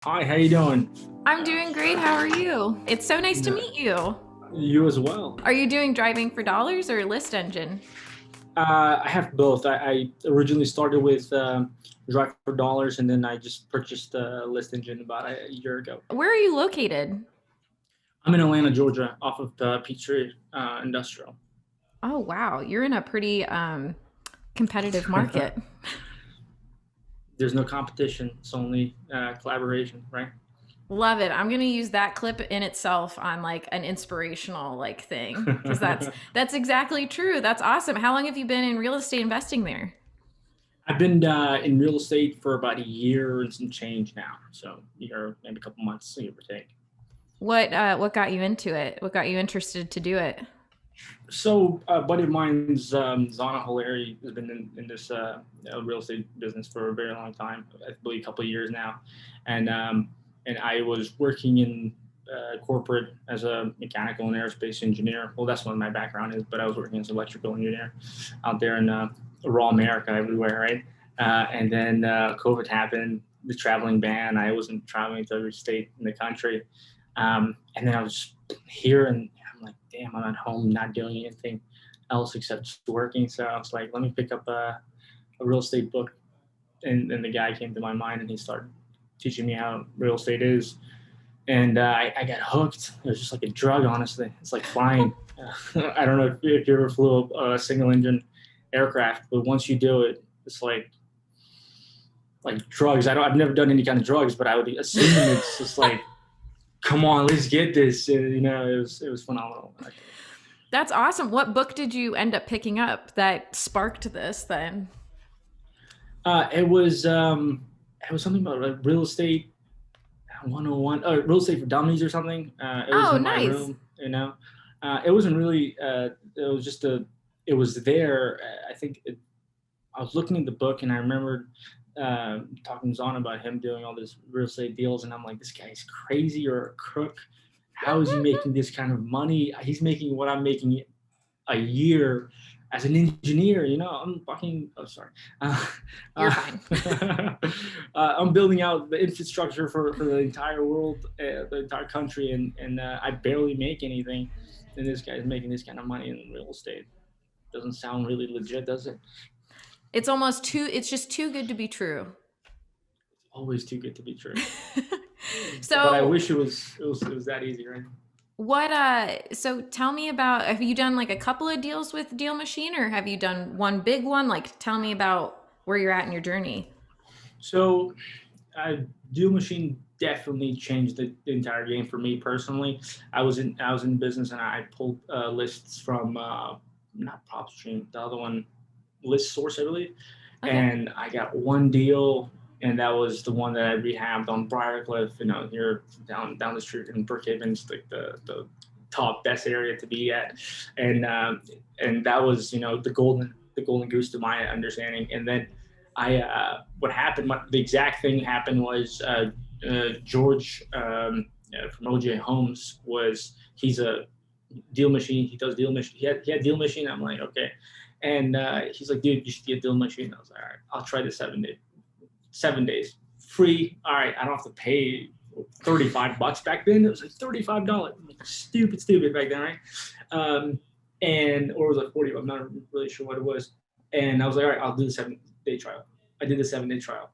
Hi, how you doing? I'm doing great. How are you? It's so nice to No, meet you. you as well. Are you doing driving for dollars or list engine? I have both. I originally started with Drive for Dollars, and then I just purchased the List Engine about a year ago. Where are you located? I'm in Atlanta, Georgia, off of the Peachtree Industrial. Oh, wow. You're in a pretty competitive market. There's no competition; it's only collaboration, right? Love it. I'm going to use that clip in itself on like an inspirational like thing because that's exactly true. That's awesome. How long have you been in real estate investing there? I've been in real estate for about a year and some change now, so year maybe a couple months, give or take. What got you into it? What got you interested to do it? So, a buddy of mine's Zana Hilaire has been in this real estate business for a very long time. I believe a couple of years now, and I was working in corporate as a mechanical and aerospace engineer. Well, that's what my background is, but I was working as an electrical engineer out there in raw America everywhere, right? And then COVID happened, the traveling ban. I wasn't traveling to every state in the country, and then I was here and I'm like, damn, I'm at home not doing anything else except just working. So I was like, let me pick up a real estate book. And the guy came to my mind and he started teaching me how real estate is. And I got hooked. It was just like a drug, honestly. It's like flying. I don't know if you ever flew a single engine aircraft, but once you do it, it's like drugs. I've never done any kind of drugs, but I would assume it's just like, come on, let's get this. It was phenomenal. Actually. That's awesome. What book did you end up picking up that sparked this then? It was something about like real estate 101, real estate for dummies or something. It was Oh, in my nice. room. It wasn't really. It was just a. It was there. I was looking at the book and I remembered talking to Zon about him doing all this real estate deals, and I'm like, this guy's crazy or a crook. How is he making this kind of money? He's making what I'm making a year as an engineer. I'm fucking. Oh, sorry. Uh, You're uh, fine. I'm building out the infrastructure for the entire world, the entire country, and I barely make anything. And this guy's making this kind of money in real estate. Doesn't sound really legit, does it? It's just too good to be true. It's always too good to be true. But I So, wish it was that easy, right? so tell me about, have you done like a couple of deals with Deal Machine or have you done one big one? Like, tell me about where you're at in your journey. So, Dual Machine definitely changed the entire game for me personally. I was in business and I pulled lists from not PropStream, the other one, List Source, I believe, Okay. and I got one deal, and that was the one that I rehabbed on Briarcliff, here down the street in Brookhaven's like the top best area to be at, and that was the golden goose to my understanding. And then what happened? The exact thing happened was George from OJ Holmes he's a deal machine. He does deal machine. He had deal machine. I'm like, okay. And he's like, dude, you should get deal machine. I was like, all right, I'll try the 7 days. 7 days free. All right, I don't have to pay $35 back then. It was like $35. Stupid back then, right? Um, and or it was like 40. I'm not really sure what it was. And I was like, all right, I'll do the 7 day trial. I did the 7 day trial.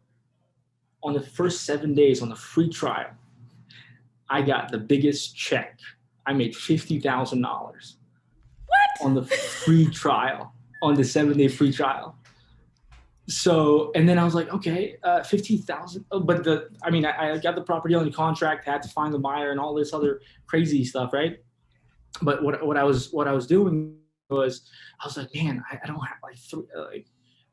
On the first 7 days on the free trial, I got the biggest check. I made $50,000 on the What? free trial, on the 7 day free trial. So, and then I was like, okay, 15,000. But I got the property on the contract, had to find the buyer and all this other crazy stuff, right? But what I was doing was, I was like, man, I don't have like three,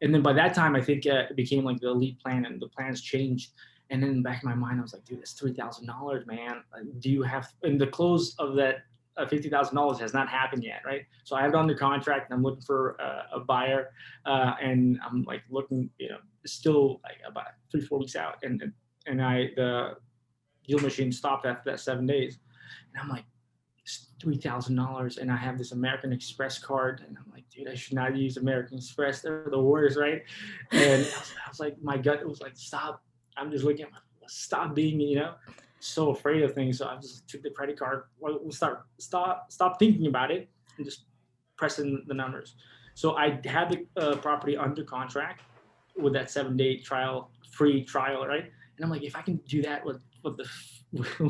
and then by that time, I think it became like the elite plan, and the plans changed. And then in the back of my mind, I was like, dude, that's $3,000, man. Do you have? And the close of that $50,000 has not happened yet, right? So I have it under contract, and I'm looking for a buyer, and I'm like looking, still like about 3-4 weeks out, and the deal machine stopped after that 7 days, and I'm like, $3,000, and I have this American Express card, and I'm like, dude, I should not use American Express. They're the worst, right? And I was like, my gut was like, stop. I'm just looking. I'm like, stop being, so afraid of things. So I just took the credit card. We'll stop thinking about it and just pressing the numbers. So I had the property under contract with that 7-day free trial, right? And I'm like, if I can do that with the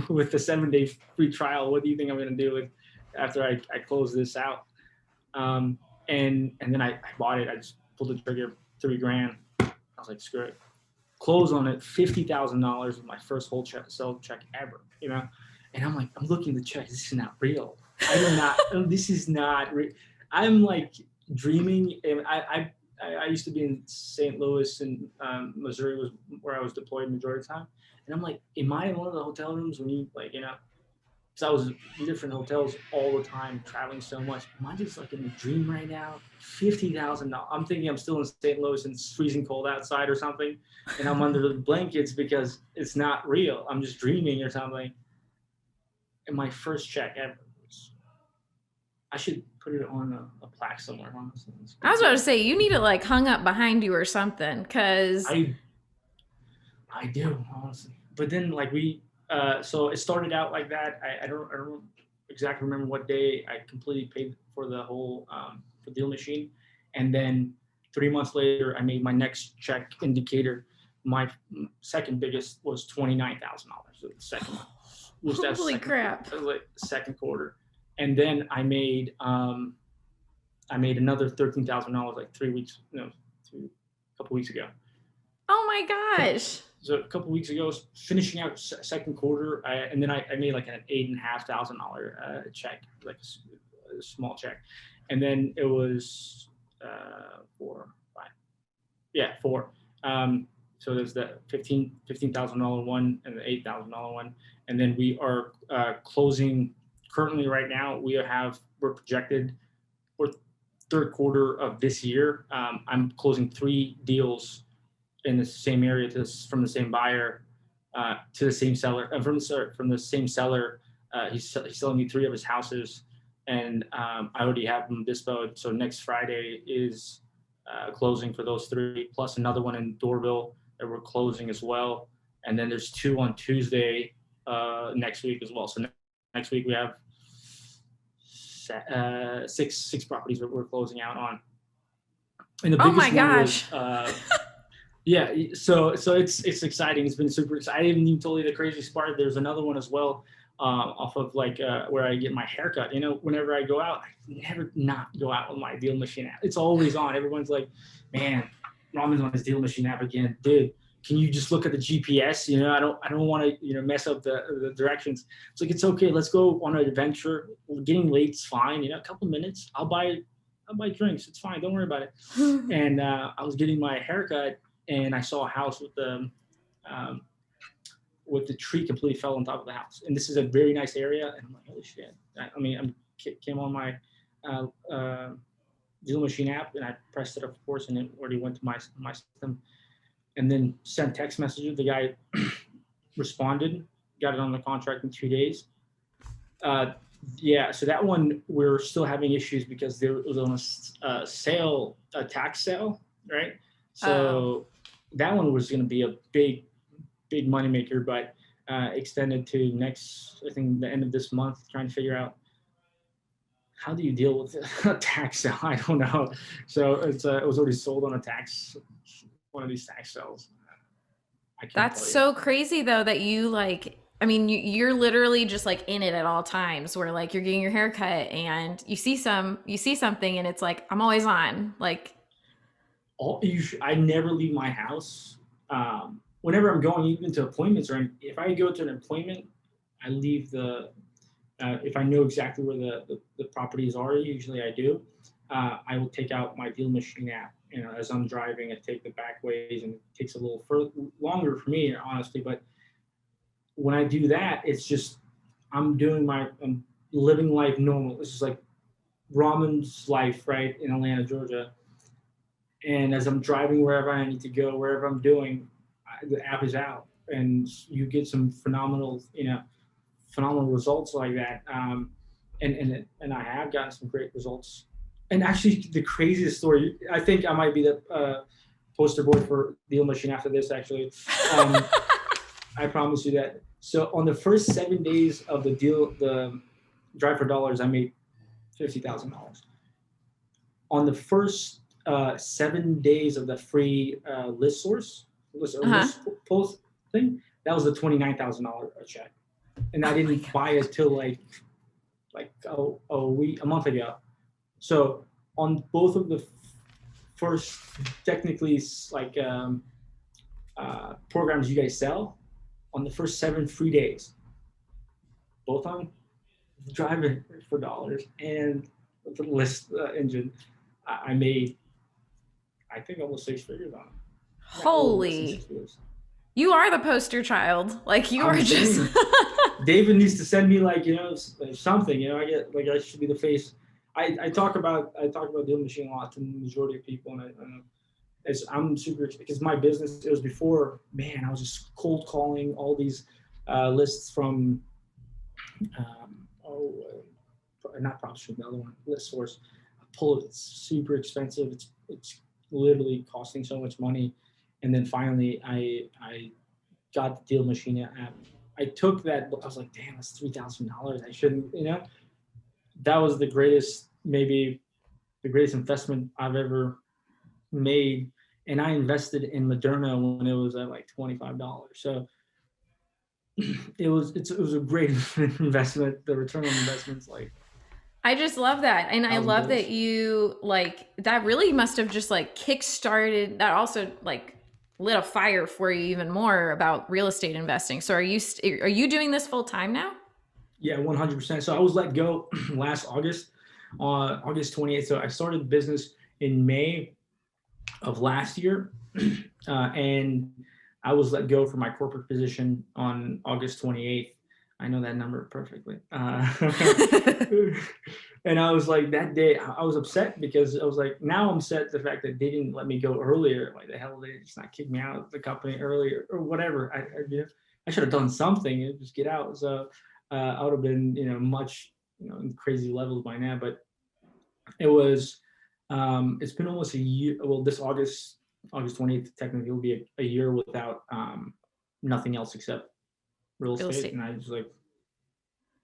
with the 7-day free trial, what do you think I'm going to do after I close this out? And then I bought it. I just pulled the trigger, $3,000. I was like, screw it. Close on it, $50,000 was my first whole sell check ever, And I'm like, I'm looking at the check. This is not real. This is not real. I'm like dreaming. And I used to be in St. Louis, and Missouri was where I was deployed majority of the time. And I'm like, am I in one of the hotel rooms when you because I was in different hotels all the time, traveling so much. Am I just like in a dream right now? $50,000. I'm thinking I'm still in St. Louis and it's freezing cold outside or something, and I'm under the blankets because it's not real. I'm just dreaming or something. And my first check ever. I should put it on a plaque somewhere. Honestly, I was about to say you need it like hung up behind you or something, because I do, honestly. But then like so it started out like that. I don't exactly remember what day I completely paid for the whole for DealMachine, and then 3 months later I made my next check indicator. My second biggest was $29,000. So the second one was that holy crap! Like second quarter, and then I made another $13,000 like a couple weeks ago. Oh my gosh! So a couple weeks ago, finishing out second quarter, and then I made like an $8,500 check, like a small check, and then it was 4, 5, yeah, 4. So there's the $15,000 one and the $8,000 one, and then we are closing currently right now. We're projected for third quarter of this year. I'm closing 3 deals in the same area from the same buyer to the same seller. From the same seller, he's selling me 3 of his houses, and I already have them disposed. So next Friday is closing for those 3, plus another one in Dorville that we're closing as well. And then there's 2 on Tuesday next week as well. So next week we have 6 properties that we're closing out on. And the biggest my gosh. Yeah, so it's exciting. It's been super exciting. I didn't even tell you the craziest part. There's another one as well, off of like where I get my haircut. Whenever I go out, I never not go out with my DealMachine app. It's always on. Everyone's like, man, Ramin's on his DealMachine app again, dude. Can you just look at the GPS? I don't want to mess up the directions. It's like, it's okay. Let's go on an adventure. Getting late's fine. A couple minutes. I'll buy drinks. It's fine. Don't worry about it. And I was getting my haircut, and I saw a house with the tree completely fell on top of the house. And this is a very nice area. And I'm like, holy shit. I came on my DealMachine app, and I pressed it, of course, and it already went to my system. And then sent text messages. The guy responded, got it on the contract in 2 days. Yeah, so that one we're still having issues because there was on a tax sale, right? So that one was going to be a big moneymaker, but extended to next, I think, the end of this month, trying to figure out how do you deal with a tax sale. I don't know. So it was already sold on one of these tax sales. That's so crazy though that you you're literally just like in it at all times, where like you're getting your hair cut and you see something and it's like, I'm always on. Like, I never leave my house. Whenever I'm going even to appointments, or if I go to an appointment, I leave if I know exactly where the properties are, usually I do, I will take out my DealMachine app. As I'm driving, I take the back ways, and it takes a little longer for me, honestly. But when I do that, it's just I'm living life normal. This is like Ramin's life, right, in Atlanta, Georgia. And as I'm driving wherever I need to go, wherever I'm doing, the app is out, and you get some phenomenal results like that. And I have gotten some great results. And actually, the craziest story, I think I might be the poster boy for DealMachine after this, actually. I promise you that. So on the first 7 days of the deal, the Drive for Dollars, I made $50,000. On the first 7 days of the free list source, list post thing, that was a $29,000 check, and I didn't buy it till a month ago. So on both of the first, technically, like programs you guys sell, on the first 7 free days, both on Drive for Dollars and the list engine, I made, I think, almost 6 figures on it. Holy. You are the poster child. Like, you are just. David needs to send me, like, something. I get, like, I should be the face. I talk about DealMachine a lot to the majority of people, and I'm super, because my business, it was before, man, I was just cold calling all these lists from not PropStream, the other one, List Source. It's super expensive. It's literally costing so much money. And then finally, I got the DealMachine app. I took that. I was like, damn, that's $3,000. I shouldn't. That was maybe the greatest investment I've ever made. And I invested in Moderna when it was at like $25. So it was a great investment. The return on investment's like. I just love that. And I love that you, like, that really must have just like kickstarted, that also like lit a fire for you even more about real estate investing. So are you doing this full time now? Yeah, 100%. So I was let go last August, August 28th. So I started the business in May of last year, and I was let go from my corporate position on August 28th. I know that number perfectly. And I was like, that day, I was upset because I was like, now I'm upset the fact that they didn't let me go earlier. Like, the hell, they just not kick me out of the company earlier or whatever. I should have done something and just get out. So I would have been, much, in crazy levels by now. But it was, it's been almost a year. Well, this August 20th, technically will be a year without nothing else except real estate. And I was like,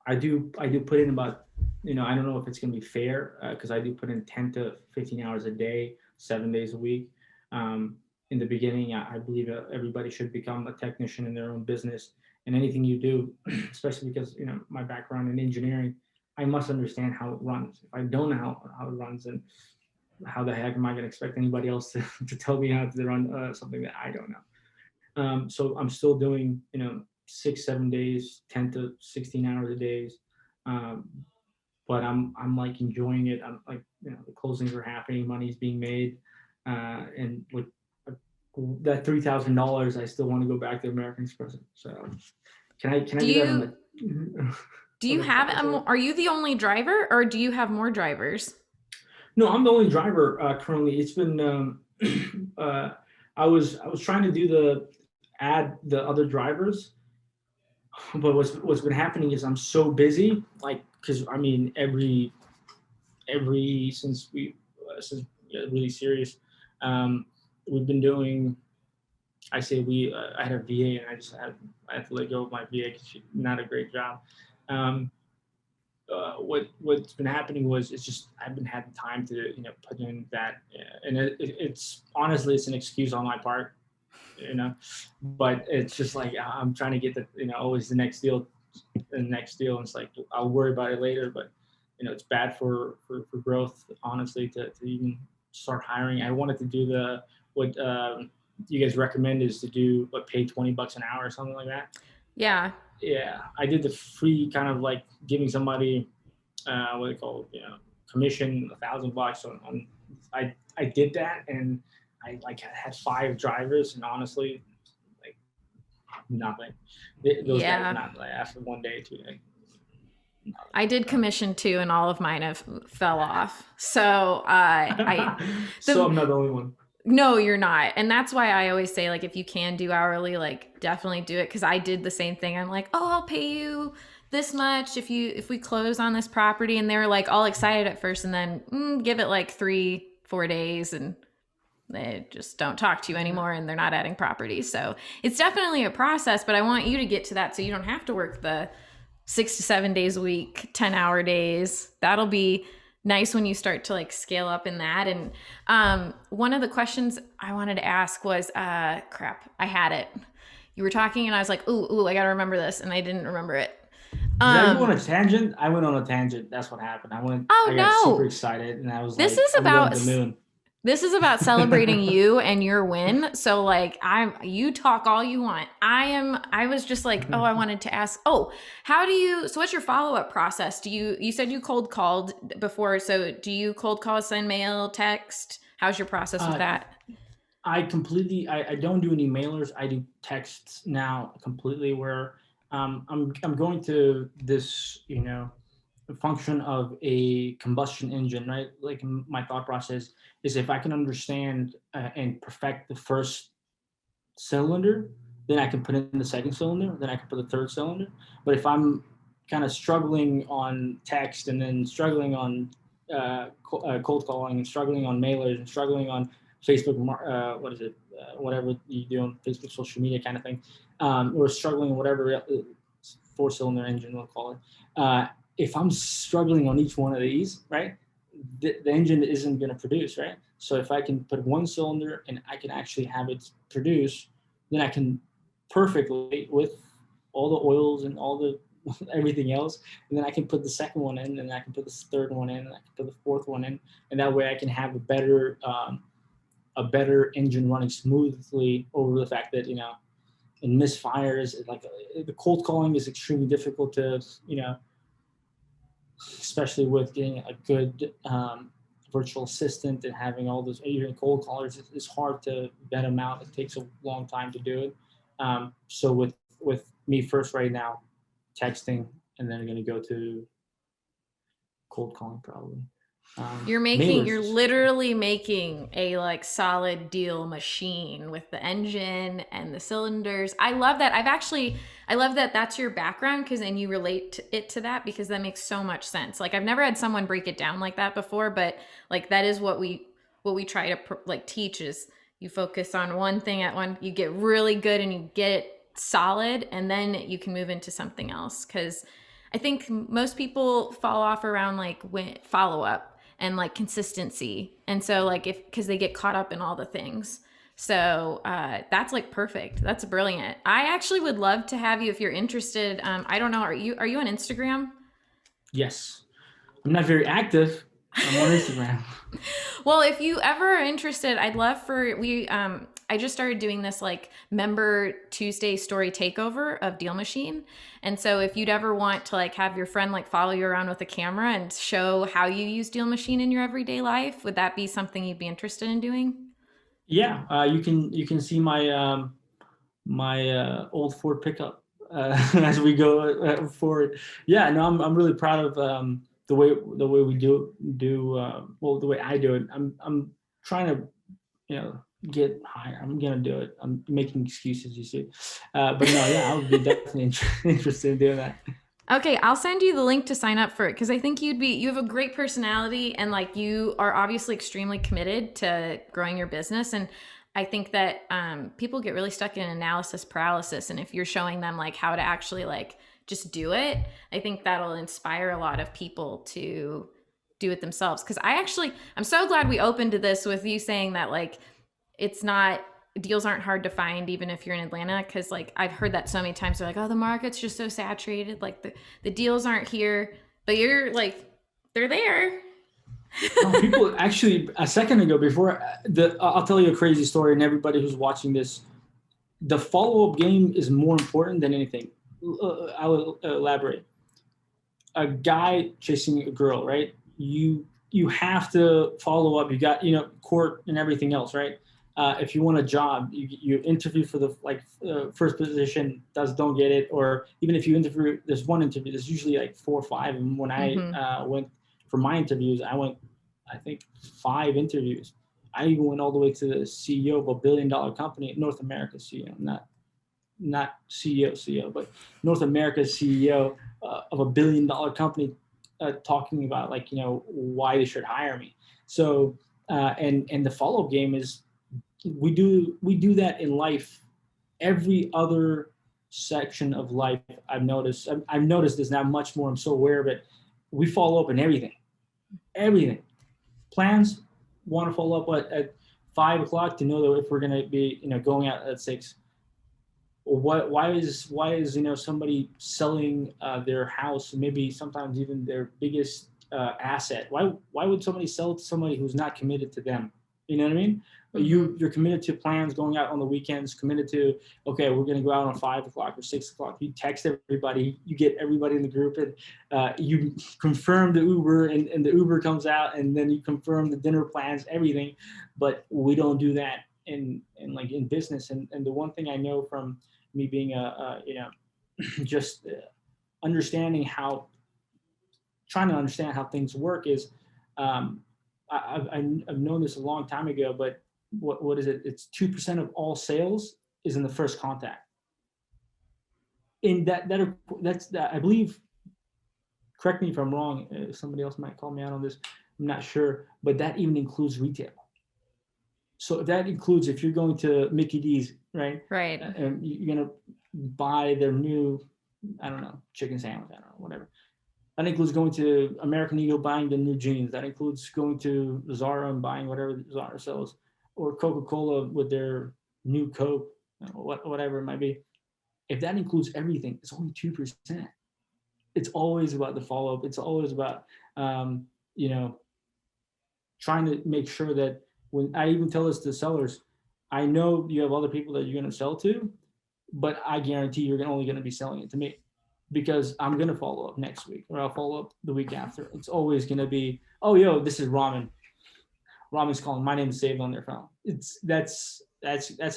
I do put in about, I don't know if it's going to be fair, because I do put in 10 to 15 hours a day, 7 days a week. In the beginning, I believe everybody should become a technician in their own business, and anything you do, especially because, my background in engineering, I must understand how it runs. If I don't know how it runs, then how the heck am I going to expect anybody else to tell me how to run something that I don't know? So I'm still doing, 6-7 days, 10 to 16 hours a day. But I'm like enjoying it. I'm like, the closings are happening, money's being made, and with that $3,000, I still want to go back to American Express. So can I do that on the, do you have are you the only driver, or do you have more drivers? No, I'm the only driver currently. It's been I was trying to do add the other drivers, but what's been happening is I'm so busy, like, because I mean every since really serious, we've been doing. I say I had a VA, and I had to let go of my VA because she's not a great job. What's been happening was, it's just I haven't had the time to put in that, and it's honestly, it's an excuse on my part, but it's just like I'm trying to get always the next deal, and it's like I'll worry about it later, but it's bad for growth, honestly, to even start hiring. I wanted to do what you guys recommend is to do pay $20 an hour or something like that. Yeah. I did the free, kind of like giving somebody what they call commission, $1,000 I did that, and I had 5 drivers, and honestly, like, nothing. Those guys, not like, after 1 day, 2 days. I did commission too, and all of mine have fell off. So so I'm not the only one. No, you're not. And that's why I always say, like, if you can do hourly, like, definitely do it. Because I did the same thing. I'm like, oh, I'll pay you this much if we close on this property. And they were like all excited at first, and then give it like 3-4 days, and They just don't talk to you anymore and they're not adding properties. So it's definitely a process, but I want you to get to that so you don't have to work the 6 to 7 days a week, 10-hour days. That'll be nice when you start to like scale up in that. And one of the questions I wanted to ask was, crap, I had it. You were talking and I was like, ooh, I got to remember this. And I didn't remember it. Did I go on a tangent? I went on a tangent. That's what happened. I got super excited and I was this like, is I'm about going to the moon. This is about celebrating you and your win. So like you talk all you want. I was just like, I wanted to ask, so what's your follow-up process? You said you cold called before. So do you cold call, send mail, text? How's your process with that? I don't do any mailers. I do texts now completely where I'm going to this, function of a combustion engine, right? Like my thought process is if I can understand and perfect the first cylinder, then I can put in the second cylinder, then I can put the third cylinder. But if I'm kind of struggling on text and then struggling on cold calling and struggling on mailers and struggling on Facebook, whatever you do on Facebook, social media kind of thing, or struggling whatever four-cylinder engine we'll call it. If I'm struggling on each one of these, right, the engine isn't going to produce, right? So if I can put one cylinder and I can actually have it produce, then I can perfectly with all the oils and all the everything else, and then I can put the second one in, and I can put the third one in, and I can put the fourth one in, and that way I can have a better engine running smoothly over the fact that in misfires, like the cold calling is extremely difficult to especially with getting a good virtual assistant and having all those even cold callers. It's hard to vet them out. It takes a long time to do it. So with me first right now, texting, and then I'm going to go to cold calling probably. You're literally making a like solid deal machine with the engine and the cylinders. I love that. I love that that's your background and you relate it to that because that makes so much sense. Like I've never had someone break it down like that before, but like that is what we try to like teach is you focus on one thing you get really good and you get it solid and then you can move into something else. Cause I think most people fall off around like Followup and like consistency. And so like because they get caught up in all the things. So that's like perfect. That's brilliant. I actually would love to have you if you're interested. I don't know. Are you on Instagram? Yes. I'm not very active. I'm on Instagram. Well, if you ever are interested, I'd love I just started doing this like member Tuesday story takeover of DealMachine. And so if you'd ever want to like have your friend like follow you around with a camera and show how you use DealMachine in your everyday life, would that be something you'd be interested in doing? Yeah, you can see my my old Ford pickup as we go forward. Yeah, no, I'm really proud of the way we do the way I do it. I'm trying to get higher. I'm gonna do it. I'm making excuses, you see, but no, yeah, I would be definitely interested in doing that. Okay, I'll send you the link to sign up for it because I think you have a great personality and like you are obviously extremely committed to growing your business. And I think that people get really stuck in analysis paralysis. And if you're showing them like how to actually like just do it, I think that'll inspire a lot of people to do it themselves. Because I'm so glad we opened to this with you saying that like deals aren't hard to find even if you're in Atlanta, because like I've heard that so many times. They're like, oh, the market's just so saturated, like the deals aren't here, but you're like, they're there. People actually a second ago before I'll tell you a crazy story, and everybody who's watching this, the follow-up game is more important than anything. I will elaborate. A guy chasing a girl, right? You have to follow up. You got court and everything else, right? If you want a job, you interview for the first position, don't get it, or even if you interview, there's one interview. There's usually like 4 or 5. And when I went for my interviews, I went, I think 5 interviews. I even went all the way to the CEO of a $1 billion company, North America CEO, not CEO, but North America's CEO of a $1 billion company, talking about why they should hire me. So and the follow-up game is we do that in life. Every other section of life, I've noticed this now much more. I'm so aware of it. We follow up in everything. Plans, want to follow up at 5 o'clock to know that if we're going to be, going out at 6. Why is somebody selling their house, maybe sometimes even their biggest asset? Why would somebody sell it to somebody who's not committed to them? You know what I mean? Mm-hmm. You're committed to plans, going out on the weekends, committed to, okay, we're going to go out on 5 o'clock or 6 o'clock. You text everybody, you get everybody in the group, and you confirm the Uber, and the Uber comes out, and then you confirm the dinner plans, everything. But we don't do that in business. And the one thing I know from me being just trying to understand how things work is, I've known this a long time ago, but what is it? It's 2% of all sales is in the first contact. In that's I believe. Correct me if I'm wrong. Somebody else might call me out on this. I'm not sure, but that even includes retail. So that includes if you're going to Mickey D's, right? Right. And you're gonna buy their new, I don't know, chicken sandwich, I don't know, whatever. That includes going to American Eagle, buying the new jeans. That includes going to Zara and buying whatever Zara sells, or Coca-Cola with their new Coke, whatever it might be. If that includes everything, it's only 2%. It's always about the follow-up. It's always about, trying to make sure that when I even tell this to sellers, I know you have other people that you're going to sell to, but I guarantee you're only going to be selling it to me, because I'm going to follow up next week, or I'll follow up the week after. It's always going to be, oh, yo, this is Ramin. Ramin's calling. My name is saved on their phone. That's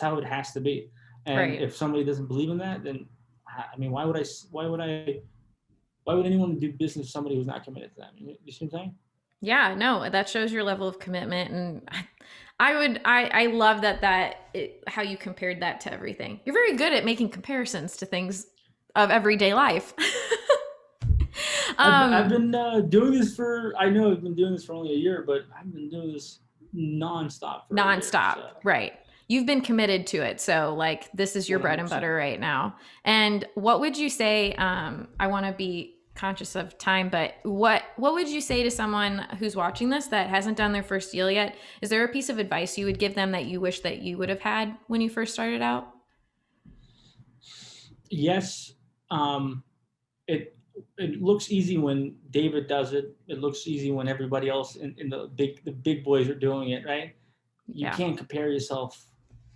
how it has to be. And right. If somebody doesn't believe in that, then I mean, why would anyone do business with somebody who's not committed to them? You see what I'm saying? Yeah, no, that shows your level of commitment. And I love how you compared that to everything. You're very good at making comparisons to things of everyday life. I've been doing this I've been doing this for only a year, but I've been doing this nonstop. So. Right. You've been committed to it. So like, this is your 100%. Bread and butter right now. And what would you say, I want to be conscious of time, but what would you say to someone who's watching this that hasn't done their first deal yet? Is there a piece of advice you would give them that you wish that you would have had when you first started out? Yes. It looks easy when David does it. It looks easy when everybody else in the big boys are doing it, right? You can't compare yourself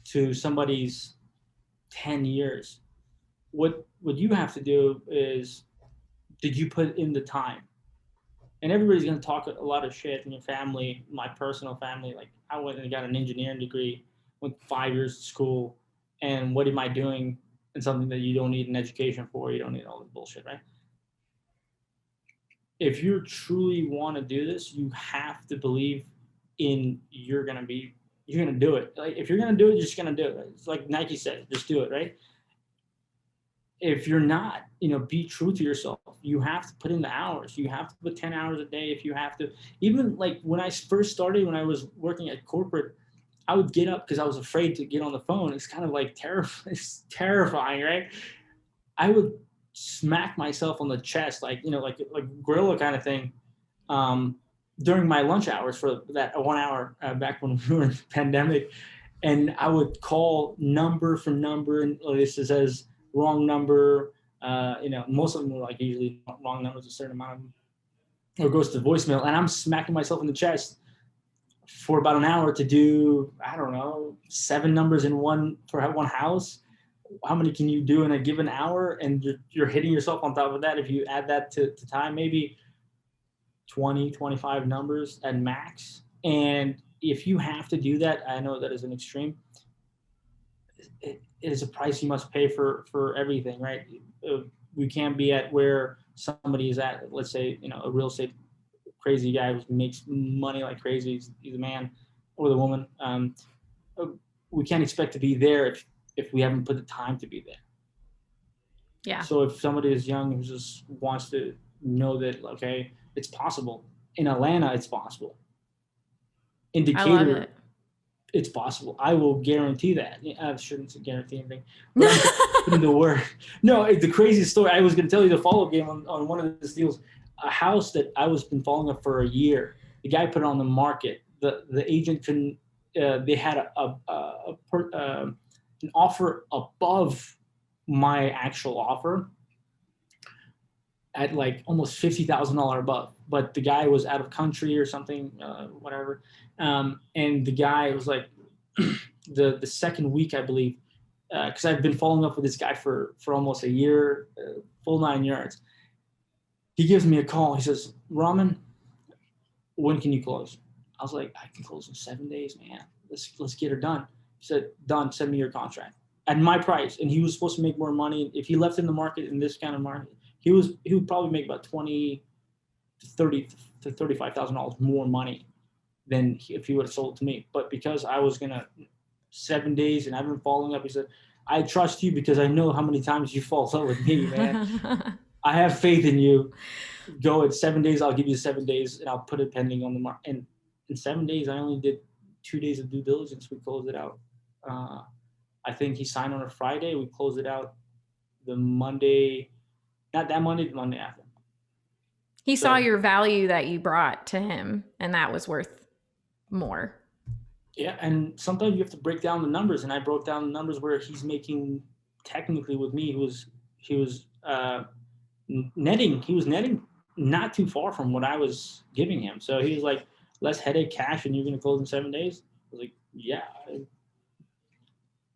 to somebody's 10 years. What you have to do is, did you put in the time? And everybody's going to talk a lot of shit in your family, my personal family. Like, I went and got an engineering degree, went 5 years to school, and what am I doing in something that you don't need an education for? You don't need all this bullshit, right? If you truly want to do this, you have to believe in you're going to do it. Like, if you're going to do it, you're just going to do it. It's like Nike said, just do it, right? If you're not, be true to yourself. You have to put in the hours. You have to put 10 hours a day if you have to. Even like when I first started, when I was working at corporate, I would get up because I was afraid to get on the phone. It's kind of like it's terrifying, right? I would smack myself on the chest, like gorilla kind of thing, during my lunch hours for that 1 hour back when we were in the pandemic. And I would call number for number, and this says wrong number. Most of them were like usually wrong numbers, a certain amount of them, or goes to voicemail. And I'm smacking myself in the chest for about an hour to do, I don't know, 7 numbers for one house. How many can you do in a given hour? And you're hitting yourself on top of that. If you add that to time, maybe 20, 25 numbers at max. And if you have to do that, I know that is an extreme. It is a price you must pay for everything, right? We can't be at where somebody is at, let's say, a real estate crazy guy who makes money like crazy. He's a man or the woman. We can't expect to be there if we haven't put the time to be there. Yeah. So if somebody is young who just wants to know that, okay, it's possible. In Atlanta, it's possible. In Decatur, It's possible. I will guarantee that. I shouldn't guarantee anything, but I'm putting the word. No, the craziest story. I was going to tell you the follow-up game on one of the deals. A house that I was been following up for a year. The guy put it on the market. The agent couldn't. They had an offer above my actual offer at like almost $50,000 above, but the guy was out of country or something, whatever. And the guy was like, the second week, I believe, because I've been following up with this guy for almost a year, full 9 yards. He gives me a call. He says, Ramin, when can you close? I was like, I can close in 7 days, man. Let's get her done. He said, done, send me your contract. At my price. And he was supposed to make more money. If he left in the market, in this kind of market, he would probably make about $20,000 to $30,000 to $35,000 more money than if he would have sold it to me. But because I was going to 7 days and I've been following up, he said, I trust you because I know how many times you follow with me, man. I have faith in you. Go at 7 days. I'll give you 7 days and I'll put it pending on the market. And in 7 days, I only did 2 days of due diligence. We closed it out. I think he signed on a Friday. We closed it out the Monday, not that Monday, the Monday after. He saw your value that you brought to him, and that was worth more. Yeah, and sometimes you have to break down the numbers, and I broke down the numbers where he's making technically with me. He was netting. He was netting not too far from what I was giving him. So he was like, "Less headache, cash, and you're going to close in 7 days." I was like, "Yeah."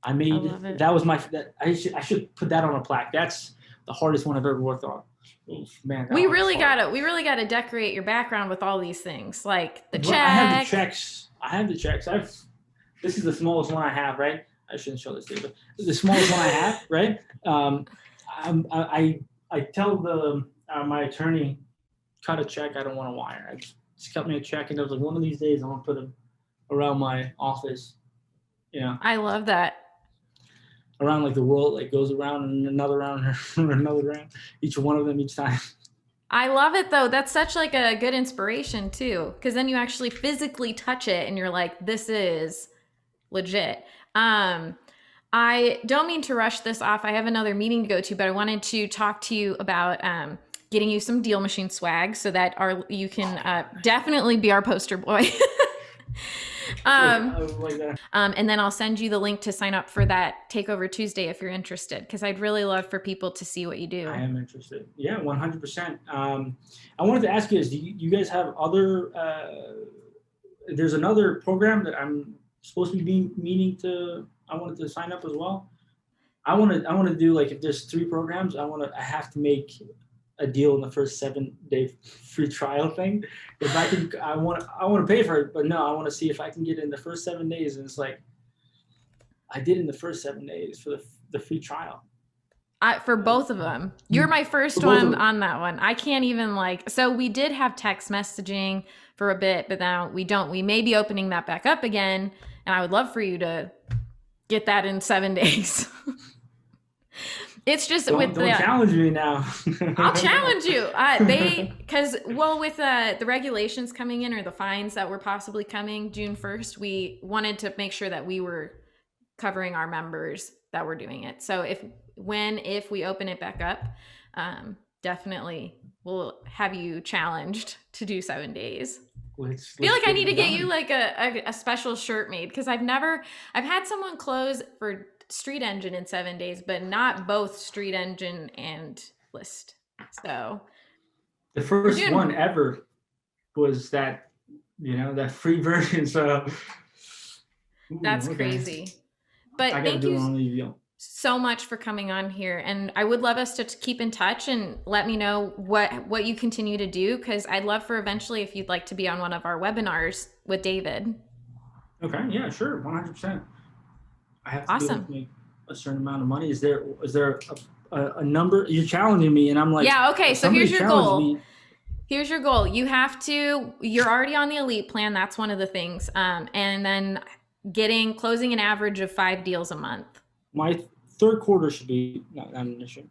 I made that was my. I should put that on a plaque. That's the hardest one I've ever worked on. Man, we really gotta decorate your background with all these things, like the check. I have the checks. This is the smallest one I have, right? I shouldn't show this to you, but the smallest one I have, right? I tell my attorney, cut a check. I don't want a wire. Just cut me a check, and it was like, one of these days I'm gonna put it around my office. I love that. Around like the world, like goes around and another round and another round, each one of them each time. I love it though. That's such like a good inspiration too, because then you actually physically touch it and you're like, this is legit. I don't mean to rush this off. I have another meeting to go to, but I wanted to talk to you about getting you some DealMachine swag so that you can definitely be our poster boy. And then I'll send you the link to sign up for that Takeover Tuesday if you're interested, because I'd really love for people to see what you do. I am interested. Yeah, 100%. I wanted to ask you, do you guys have other, there's another program that I'm supposed to be I wanted to sign up as well. I want to do, like, if there's 3 programs, I have to make a deal in the first 7-day free trial thing. If I can, I want to pay for it, but no, I want to see if I can get it in the first 7 days. And it's like, I did in the first 7 days for the free trial. For both of them. You're my first one on that one. I can't even so we did have text messaging for a bit, but now we don't. We may be opening that back up again. And I would love for you to get that in 7 days. It's just don't challenge me now. I'll challenge you. Because with the regulations coming in, or the fines that were possibly coming June 1st, we wanted to make sure that we were covering our members that were doing it. So if we open it back up, definitely we'll have you challenged to do 7 days. I feel like I need to get you like a special shirt made, because I've had someone close for Street Engine in 7 days, but not both Street Engine and List. So the first one ever was that free version. So that's crazy. But thank you so much for coming on here, and I would love us to keep in touch and let me know what you continue to do, because I'd love for eventually if you'd like to be on one of our webinars with David. Okay, yeah, sure, 100%. I have to make a certain amount of money. Is there a number? You're challenging me, and I'm like, yeah, okay. So here's your goal. Here's your goal. You're already on the elite plan. That's one of the things. And then closing an average of 5 deals a month. My third quarter should be not an issue.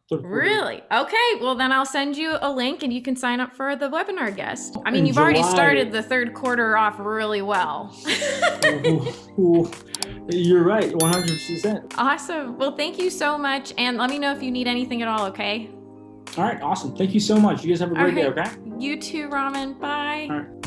third quarter. Really? Okay. Well, then I'll send you a link and you can sign up for the webinar guest. I mean, you've already started the third quarter off really well. You're right, 100%. Awesome. Well, thank you so much. And let me know if you need anything at all, okay? All right, awesome. Thank you so much. You guys have a great day, okay? You too, Ramin. Bye. All right.